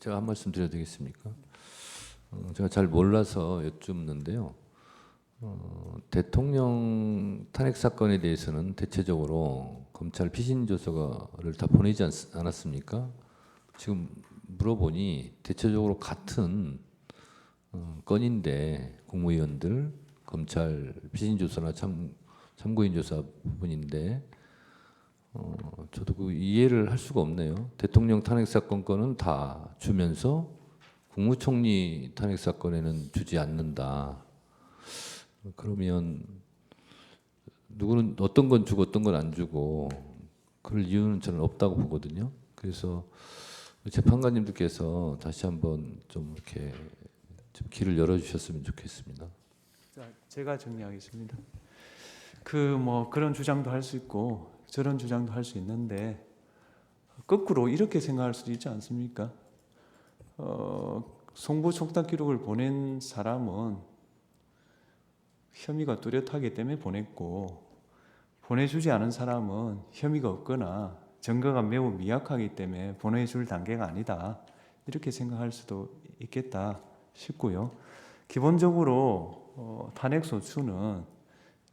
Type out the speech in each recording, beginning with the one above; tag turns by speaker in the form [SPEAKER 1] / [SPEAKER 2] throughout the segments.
[SPEAKER 1] 제가 한 말씀 드려도 되겠습니까? 제가 잘 몰라서 여쭙는데요. 대통령 탄핵 사건에 대해서는 대체적으로 검찰 피신 조서를 다 보내지 않았습니까? 지금 물어보니 대체적으로 같은 건인데 국무위원들, 검찰 피신 조서나 참고인 조사 부분인데 저도 그 이해를 할 수가 없네요. 대통령 탄핵 사건 건은 다 주면서 국무총리 탄핵 사건에는 주지 않는다. 그러면 누구는 어떤 건 주고 어떤 건 안 주고 그럴 이유는 저는 없다고 보거든요. 그래서 재판관님들께서 다시 한번 좀 이렇게 좀 길을 열어주셨으면 좋겠습니다.
[SPEAKER 2] 자, 제가 정리하겠습니다. 그런 주장도 할 수 있고 저런 주장도 할 수 있는데 거꾸로 이렇게 생각할 수도 있지 않습니까? 송부 촉탁 기록을 보낸 사람은 혐의가 뚜렷하기 때문에 보냈고 보내주지 않은 사람은 혐의가 없거나 증거가 매우 미약하기 때문에 보내줄 단계가 아니다. 이렇게 생각할 수도 있겠다 싶고요. 기본적으로 탄핵소추는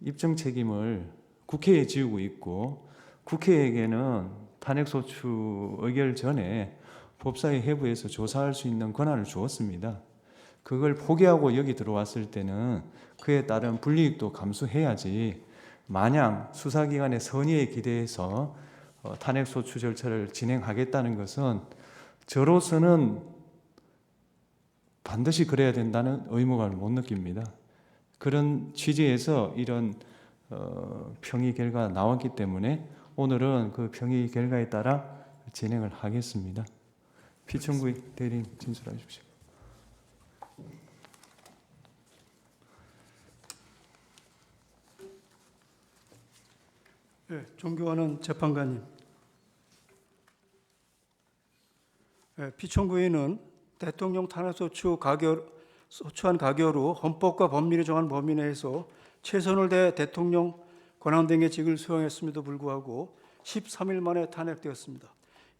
[SPEAKER 2] 입증 책임을 국회에 지우고 있고 국회에게는 탄핵소추 의결 전에 법사위 해부에서 조사할 수 있는 권한을 주었습니다. 그걸 포기하고 여기 들어왔을 때는 그에 따른 불이익도 감수해야지 마냥 수사기관의 선의에 기대해서 탄핵소추 절차를 진행하겠다는 것은 저로서는 반드시 그래야 된다는 의무감을 못 느낍니다. 그런 취지에서 이런 평의 결과가 나왔기 때문에 오늘은 그 평의 결과에 따라 진행을 하겠습니다. 피청구 대리인 진술해 주십시오.
[SPEAKER 3] 네, 존경하는 재판관님, 피청구인은 대통령 탄핵소추안 가결 후 헌법과 법률이 정한 범위 내에서 최선을 다해 대통령 권한대행의 직을 수행했음에도 불구하고 13일 만에 탄핵되었습니다.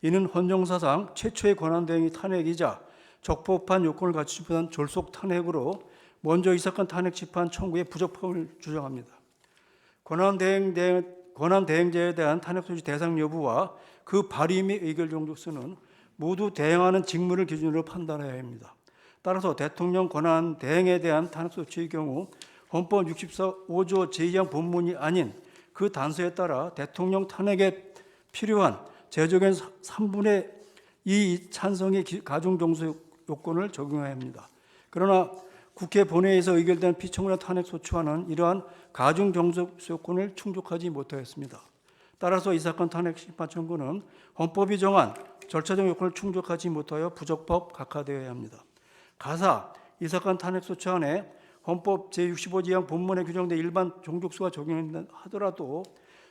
[SPEAKER 3] 이는 헌정사상 최초의 권한대행이 탄핵이자 적법한 요건을 갖추지 졸속 탄핵으로 먼저 이 사건 탄핵 집행 청구의 부적법을 주장합니다. 권한대행자에 대한 탄핵소추 대상 여부와 그 발의 및 의결 종족수는 모두 대행하는 직무를 기준으로 판단해야 합니다. 따라서 대통령 권한대행에 대한 탄핵소추의 경우 헌법 65조 제2항 본문이 아닌 그 단서에 따라 대통령 탄핵에 필요한 제적인 3분의 2 찬성의 가중정수 요건을 적용해야 합니다. 그러나 국회 본회의에서 의결된 피청구나 탄핵소추안은 이러한 가중정수 요건을 충족하지 못하였습니다. 따라서 이 사건 탄핵 심판 청구는 헌법이 정한 절차적 요건을 충족하지 못하여 부적법 각하되어야 합니다. 가사 이 사건 탄핵소추안에 헌법 제65조항 본문에 규정된 일반 종족수가 적용된다 하더라도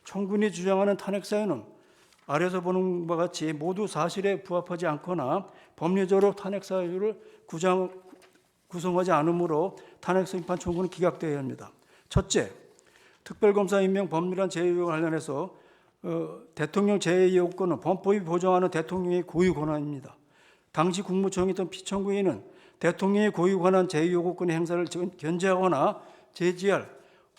[SPEAKER 3] 청구인이 주장하는 탄핵 사유는 아래서 보는 바와 같이 모두 사실에 부합하지 않거나 법리적으로 탄핵 사유를 구성하지 않으므로 탄핵 심판 청구는 기각되어야 합니다. 첫째, 특별검사 임명 법률안 제외와 관련해서 대통령 제외 요건은 헌법이 보장하는 대통령의 고유 권한입니다. 당시 국무총리였던 피청구인은 대통령의 고유 권한 제외 요구권의 행사를 견제하거나 제지할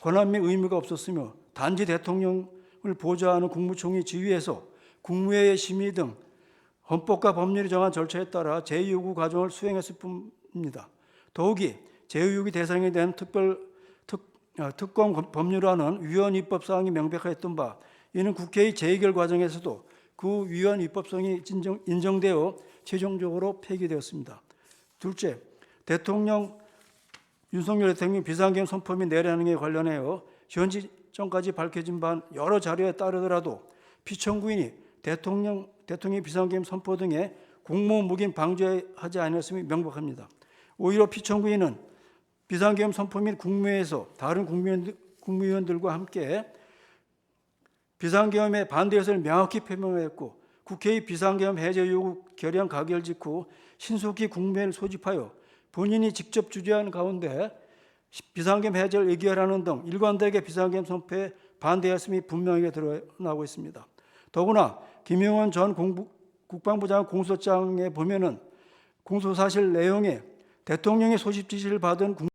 [SPEAKER 3] 권한 및 의무가 없었으며 단지 대통령을 보좌하는 국무총리 지위에서 국무회의 심의 등 헌법과 법률이 정한 절차에 따라 제외요구 과정을 수행했을 뿐입니다. 더욱이 제외요구 대상에 대한 특검 법률안은 위헌 입법사항이 명백하였던 바 이는 국회의 재의결 과정에서도 그 위헌 입법성이 인정되어 최종적으로 폐기되었습니다. 둘째, 윤석열 대통령 비상계엄 선포 및 내란에 관련하여 현 시점까지 밝혀진 바 여러 자료에 따르더라도 피청구인이 대통령의 비상계엄 선포 등의 공무 무긴 방조하지 않았음이 명백합니다. 오히려 피청구인은 비상계엄 선포 및 국무회에서 다른 국무위원들과 함께 비상계엄에 반대 의사를 명확히 표명했고 국회의 비상계엄 해제 요구 결의안 가결 직후 신속히 국무회를 소집하여 본인이 직접 주재한 가운데 비상계엄 해제를 의결하는 등 일관되게 비상계엄 선포에 반대했음이 분명하게 드러나고 있습니다. 더구나 김영원 전 국방부 장관 공소장에 보면은 공소 사실 내용에 대통령의 소집 지시를 받은